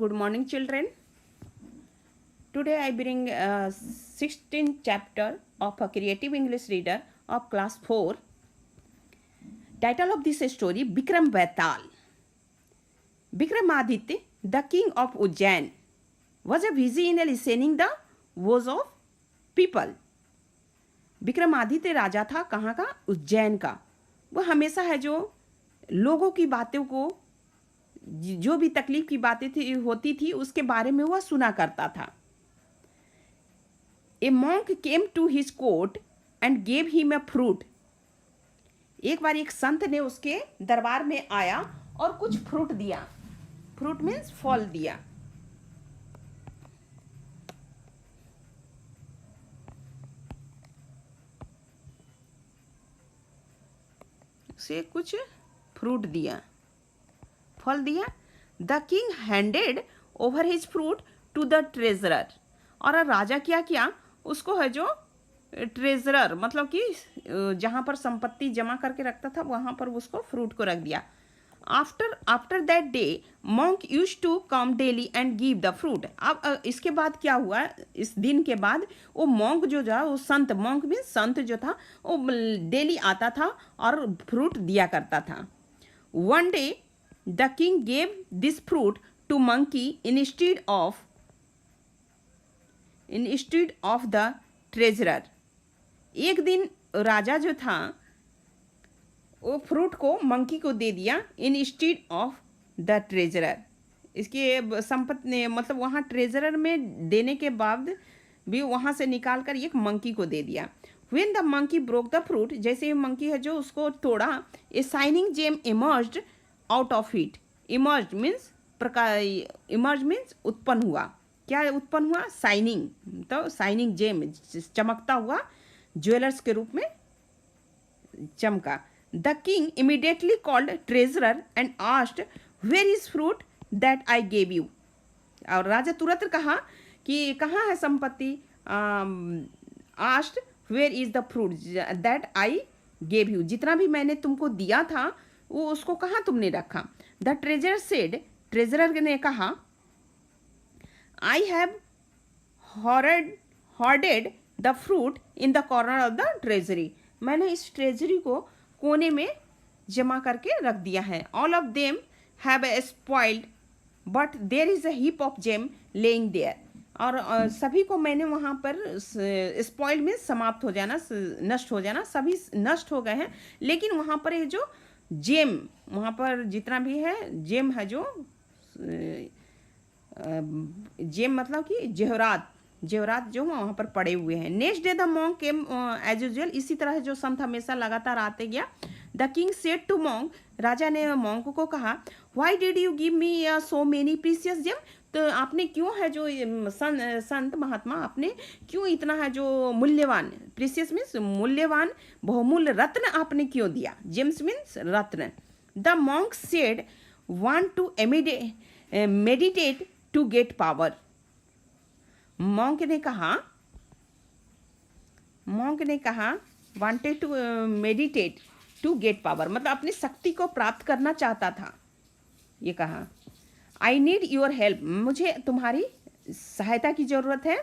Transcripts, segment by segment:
Good morning, children. Today I bring 16th chapter of a creative English reader of class 4. Title of this story, Bikram Betal. Bikramaditya, the king of Ujjain, was a busy in listening the voice of people. Vikramaditya राजा था कहाँ का? उज्जैन का. वो हमेशा है जो लोगों की बातों को, जो भी तकलीफ की बातें होती थी उसके बारे में वह सुना करता था. A monk came to his court and gave him a fruit. एक बार एक संत ने उसके दरबार में आया और कुछ फ्रूट दिया. फ्रूट मीन्स फल दिया. से कुछ फ्रूट दिया, फल दिया. The king handed over his fruit to the treasurer. और राजा क्या किया, उसको है जो ट्रेजरर मतलब कि जहाँ पर संपत्ति जमा करके रखता था वहाँ पर उसको फ्रूट को रख दिया. After that day monk use to come daily and give the fruit. अब इसके बाद क्या हुआ, इस दिन के बाद वो मॉन्क जो था, वो संत, मॉन्क मीन्स संत जो था, वो डेली आता था और फ्रूट दिया करता था. One day the king gave this fruit to monkey instead of the treasurer. एक दिन राजा जो था वो फ्रूट को मंकी को दे दिया इंस्टेड ऑफ द ट्रेजरर. इसके संपत्ति मतलब वहाँ ट्रेजरर में देने के बाद भी वहाँ से निकाल कर एक मंकी को दे दिया. When the monkey broke the fruit, जैसे ही मंकी है जो उसको तोड़ा, a shining gem emerged out of it. Emerge means उत्पन्न हुआ. क्या उत्पन्न हुआ? शाइनिंग. तो शाइनिंग जेम, चमकता हुआ ज्वेलर्स के रूप में चमका. The king immediately called treasurer and asked where is fruit that I gave you. और राजा तुरंत कहा कि कहाँ है संपत्ति. Asked where is the fruit that I gave you. जितना भी मैंने तुमको दिया था वो उसको कहाँ तुमने रखा. द ट्रेजरर सेड, ट्रेजरर ने कहा, I have hoarded the fruit in the corner of the treasury. मैंने इस ट्रेजरी को कोने में जमा करके रख दिया है. All of them have spoiled but there is a heap of gem laying there. और सभी को मैंने वहाँ पर स्पॉइल्ड में समाप्त हो जाना, नष्ट हो जाना, सभी नष्ट हो गए हैं. लेकिन वहाँ पर ये जो जेम, वहाँ पर जितना भी है जेम है जो जेम मतलब कि जेवरात जो वहाँ पर पड़े हुए हैं. Next day the monk came as usual. इसी तरह जो संत हमेशा लगातार आते गया. The king said to monk, राजा ने मॉन्क को कहा, why did you give me so many precious gem. तो आपने क्यों है जो संत महात्मा, आपने क्यों इतना है जो मूल्यवान, प्रीशियस मीन्स मूल्यवान, बहुमूल्य रत्न आपने क्यों दिया. जेम्स मीन्स रत्न. The monk said want to meditate to get power. Monk ने कहा wanted to meditate to get power, मतलब अपनी शक्ति को प्राप्त करना चाहता था. ये कहा, आई नीड योर हेल्प, मुझे तुम्हारी सहायता की जरूरत है.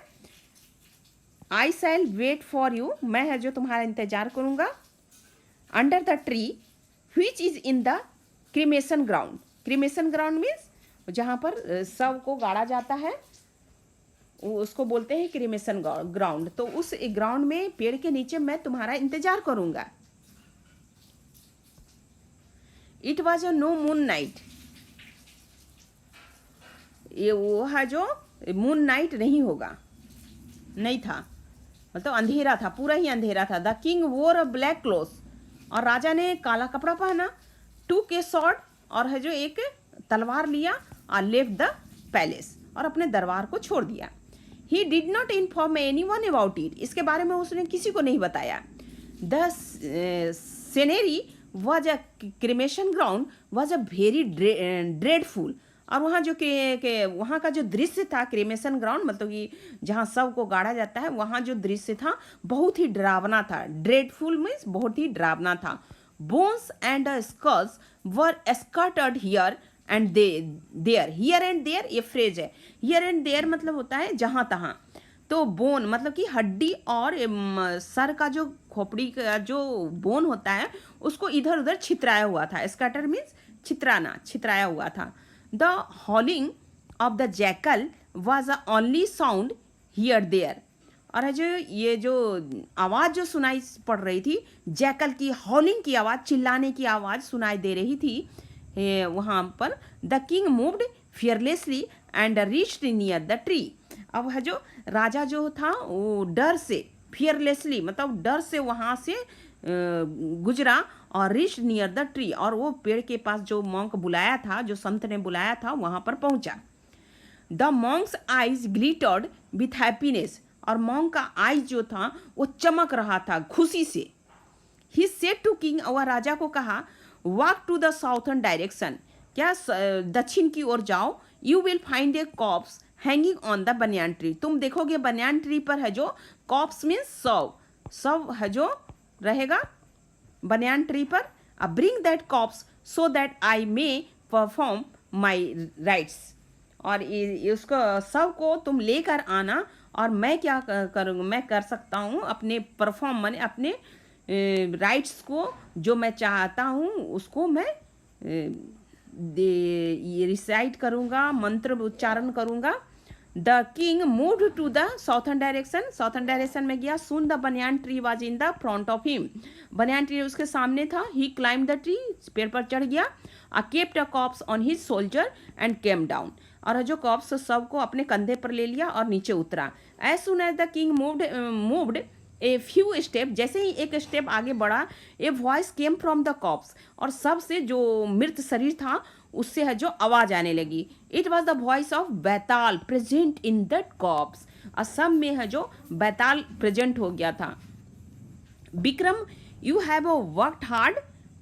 आई शैल वेट फॉर यू, मैं है जो तुम्हारा इंतजार करूंगा. Under the tree which is in the cremation ground. Cremation ground means जहाँ पर शव को गाड़ा जाता है उसको बोलते हैं क्रीमेशन ग्राउंड. तो उस ग्राउंड में पेड़ के नीचे मैं तुम्हारा इंतजार करूंगा. It was a no moon night. ये वो है जो मून नाइट नहीं था, मतलब अंधेरा था, पूरा ही अंधेरा था. द किंग वोर अ ब्लैक क्लोथ, और राजा ने काला कपड़ा पहना. टूक ए स्वॉर्ड, और है जो एक तलवार लिया, और लेफ्ट द पैलेस, और अपने दरबार को छोड़ दिया. He did not inform any one about it, इसके बारे में उसने किसी को नहीं बताया. The scenery was a cremation ground was a very dreadful. और वहाँ जो वहाँ का जो दृश्य था, क्रीमेशन ग्राउंड मतलब कि जहाँ शव को गाड़ा जाता है, वहाँ जो दृश्य था बहुत ही डरावना था. ड्रेडफुल मीन्स बहुत ही डरावना था. Bones and skulls were scattered here and there, here and there ये फ्रेज है। हियर एंड देयर मतलब होता है जहाँ तहाँ। तो बोन मतलब कि हड्डी और सर का जो खोपड़ी का जो बोन होता है उसको इधर उधर छितराया हुआ था। स्कैटर मीन्स छितराना, छितराया हुआ था। The howling of the jackal was a only sound here there. और है जो ये जो आवाज़ जो सुनाई पड़ रही थी, जैकल की हॉलिंग की आवाज़, चिल्लाने की आवाज़ सुनाई दे रही थी वहाँ पर। The king moved fearlessly and reached near the tree. अब है जो राजा जो था वो डर से, फियरलेसली मतलब डर से वहाँ से गुजरा और रीच्ड नियर द ट्री, और वो पेड़ के पास जो मॉन्क बुलाया था, जो संत ने बुलाया था, वहाँ पर पहुँचा। The Monks eyes glittered with happiness. और मॉन्क का आइज जो था वो चमक रहा था खुशी से। ही सेड टू किंग, और राजा को कहा, walk to the southern direction, क्या दक्षिण की ओर जाओ। You will find a corpse hanging on the banyan tree. तुम देखोगे बनियान ट्री पर है जो कॉप्स मीन्स शव, शव है जो रहेगा बनियान ट्री पर। Bring that corpse so that I may perform my rites. और उसको शव को तुम लेकर आना, और मैं क्या करूँगा, मैं कर सकता हूँ अपने परफॉर्म मैंने अपने राइट्स को जो मैं चाहता हूँ उसको मैं ये रिसाइट करूँगा, मंत्र उच्चारण करूँगा। The king moved to the southern direction, southern direction में गया। Soon the banyan tree was in the front of him, banyan tree उसके सामने था। ही क्लाइंब द ट्री, पेड़ पर चढ़ गया। Kept a cops on his soldier and came down. और जो कॉप्स सब को अपने कंधे पर ले लिया और नीचे उतरा। As soon as the king moved a few step, जैसे ही एक स्टेप आगे बढ़ा, a voice came from the corpse, और सब से जो मृत शरीर था उससे है जो आवाज आने लगी। It was the voice of Baital present in that corpse. और सब में है जो बैताल प्रेजेंट हो गया था। Vikram, you have worked hard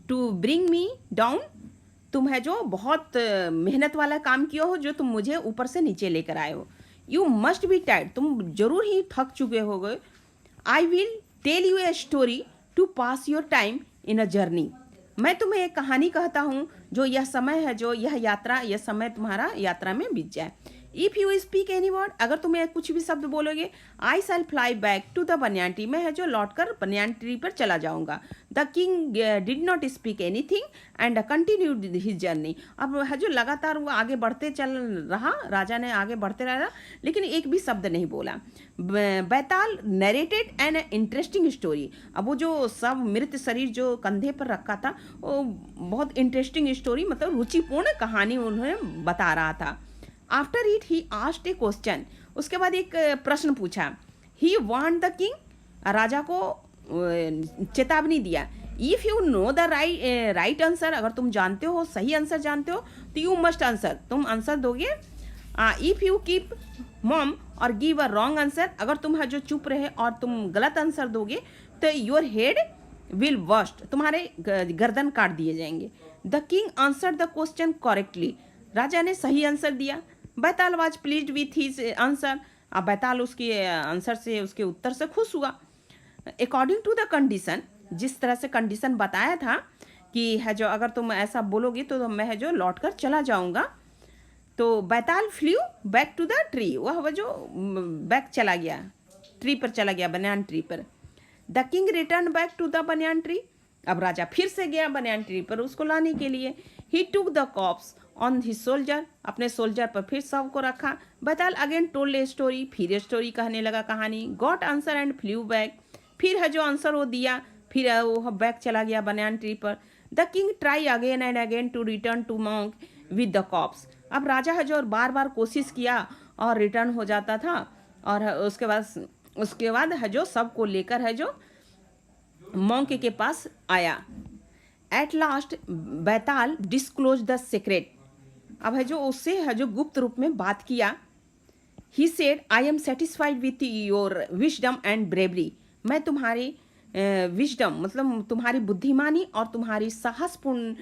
to bring me down. तुम है जो बहुत मेहनत वाला काम किया हो, जो तुम मुझे ऊपर से नीचे लेकर आए हो। यू मस्ट बी टायर्ड, तुम जरूर ही थक चुके हो गए। I will tell you a story to pass your time in a journey. मैं तुम्हें एक कहानी कहता हूँ जो यह समय है, जो यह यात्रा, यह समय तुम्हारा यात्रा में बीत जाए। If you speak any word, अगर तुम्हें कुछ भी शब्द बोलोगे, I shall fly back to the banyan tree, मैं है जो लौट कर बनियान ट्री पर चला जाऊंगा। The king did not speak anything and continued his journey. अब है जो लगातार वो आगे बढ़ते चल रहा, राजा ने आगे बढ़ते रहा, लेकिन एक भी शब्द नहीं बोला। बैताल नरेटेड एन इंटरेस्टिंग स्टोरी। अब वो जो सब मृत शरीर जो कंधे पर रखा था, वो बहुत इंटरेस्टिंग स्टोरी मतलब रुचिपूर्ण कहानी उन्होंने बता रहा था। After it he asked A question, उसके बाद एक प्रश्न पूछा। ही वांट द किंग, राजा को चेतावनी दिया। If you know the right answer, अगर तुम जानते हो, सही आंसर जानते हो, तो यू मस्ट आंसर, तुम आंसर दोगे। इफ यू कीप मॉम और गिव अ रॉन्ग आंसर, अगर तुम है जो चुप रहे और तुम गलत आंसर दोगे तो योर हेड विल बस्ट, तुम्हारे गर्दन काट दिए जाएंगे। The king answer the question correctly, राजा ने सही आंसर दिया। Baital was pleased with his answer, अब बैताल उसके आंसर से, उसके उत्तर से खुश हुआ। अकॉर्डिंग टू द कंडीशन, जिस तरह से कंडीशन बताया था कि है जो अगर तुम ऐसा बोलोगे तो मैं है जो लौट कर चला जाऊंगा, तो Baital flew back to the tree, वह जो बैक चला गया, ट्री पर चला गया, बनियान ट्री पर। The king return back to the banyan tree, अब राजा फिर से गया बनियान ट्री पर उसको लाने के लिए। He took the corpse on his shoulder, अपने सोल्जर पर फिर सब को रखा। Baital again told a story, फिर स्टोरी कहने लगा कहानी। Got answer and flew back, फिर है जो आंसर वो दिया, फिर वो बैक चला गया बनियान ट्री पर। The king try again and again to return to monk with the corpse, अब राजा है जो बार बार कोशिश किया और रिटर्न हो जाता था। और उसके बाद है जो सबको लेकर है जो मॉन्क के पास आया। At last Baital disclose the secret, अब है जो उससे है जो गुप्त रूप में बात किया। He said I am satisfied with your wisdom and bravery, मैं तुम्हारी विजडम मतलब तुम्हारी बुद्धिमानी और तुम्हारी साहसपूर्ण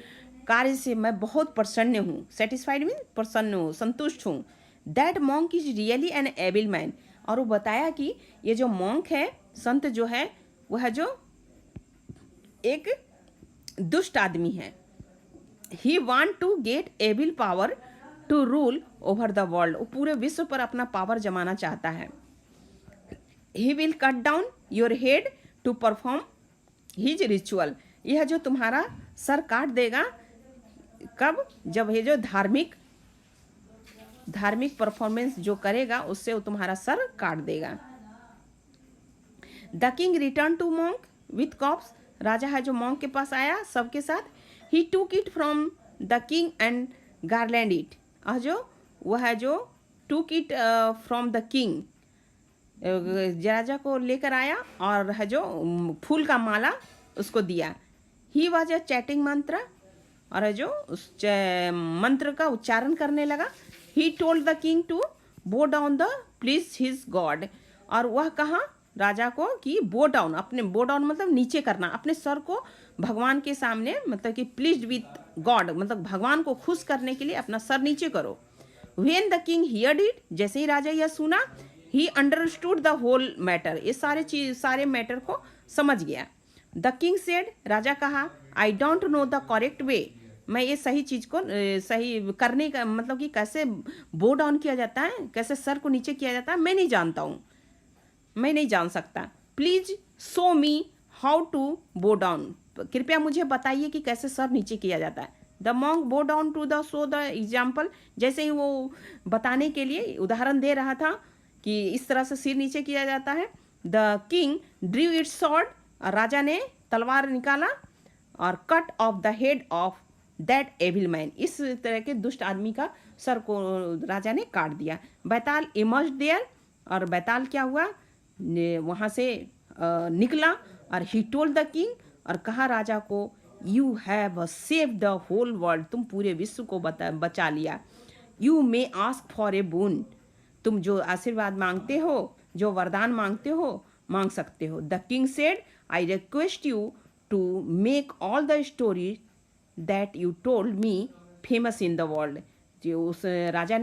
कार्य से मैं बहुत प्रसन्न हूँ। सेटिस्फाइड मीन प्रसन्न हूँ, संतुष्ट हूँ। That monk is really an able man, और वो बताया कि ये जो मॉन्क है, संत जो है, वह जो एक दुष्ट आदमी है, he want to get evil power to rule over the world, वो पूरे विश्व पर अपना पावर जमाना चाहता है। He will cut down your head to perform his ritual, यह जो तुम्हारा सर काट देगा, कब? जब ये जो धार्मिक परफॉर्मेंस जो करेगा उससे वो तुम्हारा सर काट देगा। The king return to monk with corpse, राजा है जो मॉन्क के पास आया सबके साथ। He took it from the king and garland it, और जो वह है जो took it from the king, राजा को लेकर आया और है जो फूल का माला उसको दिया। ही वॉज अ चैटिंग मंत्र, और है जो उस मंत्र का उच्चारण करने लगा। He told the king to bow down the please his god, और वह कहा राजा को कि बो डाउन, अपने बो डाउन मतलब नीचे करना, अपने सर को भगवान के सामने, मतलब कि प्लीज विथ गॉड, मतलब भगवान को खुश करने के लिए अपना सर नीचे करो। When the king heard it, जैसे ही राजा यह सुना, he understood the whole matter, ये सारे मैटर को समझ गया। द किंग सेड, राजा कहा, I don't know the correct way, मैं ये सही चीज़ को सही करने का मतलब कि कैसे बो डाउन किया जाता है, कैसे सर को नीचे किया जाता है, मैं नहीं जानता हूँ, मैं नहीं जान सकता। Please show me how to bow down, कृपया मुझे बताइए कि कैसे सर नीचे किया जाता है। The monk bow down to the show the example, जैसे ही वो बताने के लिए उदाहरण दे रहा था कि इस तरह से सिर नीचे किया जाता है। The king drew its sword, राजा ने तलवार निकाला और cut off the head of that evil man, इस तरह के दुष्ट आदमी का सर को राजा ने काट दिया। बैताल इमर्ज्ड देयर, और बैताल क्या हुआ, वहाँ से निकला, और ही टोल्ड द किंग, और कहा राजा को, you have saved the whole world, तुम पूरे विश्व को बचा लिया। You may ask for a boon, तुम जो आशीर्वाद मांगते हो, जो वरदान मांगते हो, मांग सकते हो। The king said, I request you to make all the story that you told me famous in the world, जो उस राजा ने